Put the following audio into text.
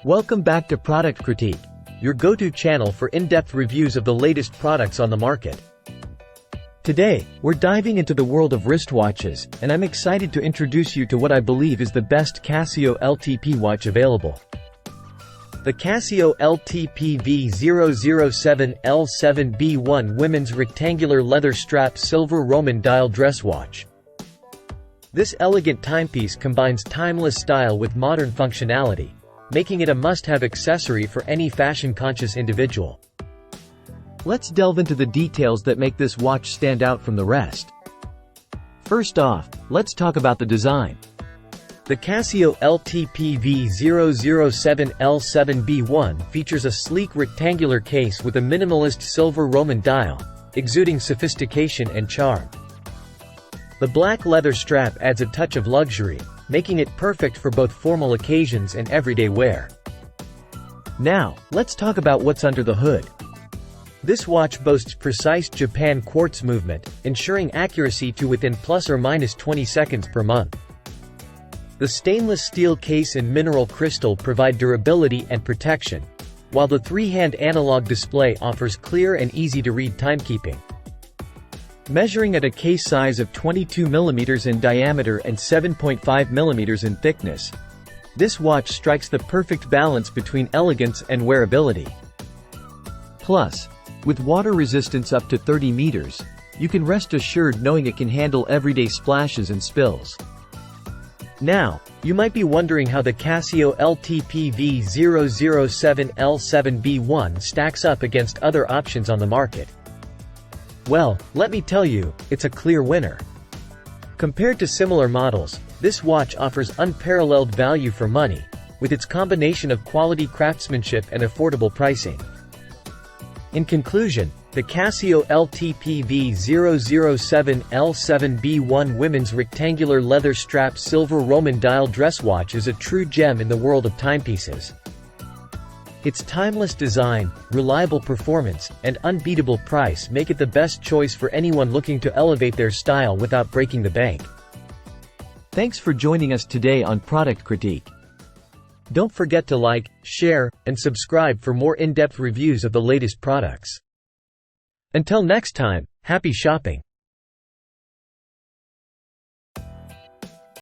Welcome back to Product Critique, your go-to channel for in-depth reviews of the latest products on the market. Today, we're diving into the world of wristwatches, and I'm excited to introduce you to what I believe is the best Casio LTP watch available. The Casio LTP-V007L-7B1 Women's Rectangular Leather Strap Silver Roman Dial Dress Watch. This elegant timepiece combines timeless style with modern functionality, making it a must-have accessory for any fashion-conscious individual. Let's delve into the details that make this watch stand out from the rest. First off, let's talk about the design. The Casio LTP-V007L-7B1 features a sleek rectangular case with a minimalist silver Roman dial, exuding sophistication and charm. The black leather strap adds a touch of luxury, making it perfect for both formal occasions and everyday wear. Now, let's talk about what's under the hood. This watch boasts precise Japan quartz movement, ensuring accuracy to within plus or minus 20 seconds per month. The stainless steel case and mineral crystal provide durability and protection, while the three-hand analog display offers clear and easy-to-read timekeeping. Measuring at a case size of 22 mm in diameter and 7.5 mm in thickness, this watch strikes the perfect balance between elegance and wearability. Plus, with water resistance up to 30 meters, you can rest assured knowing it can handle everyday splashes and spills. Now, you might be wondering how the Casio LTP-V007L-7B1 stacks up against other options on the market. Well, let me tell you, it's a clear winner. Compared to similar models, this watch offers unparalleled value for money, with its combination of quality craftsmanship and affordable pricing. In conclusion, the Casio LTP-V007L-7B1 Women's Rectangular Leather Strap Silver Roman Dial Dress Watch is a true gem in the world of timepieces. Its timeless design, reliable performance, and unbeatable price make it the best choice for anyone looking to elevate their style without breaking the bank. Thanks for joining us today on Product Critique. Don't forget to like, share, and subscribe for more in-depth reviews of the latest products. Until next time, happy shopping!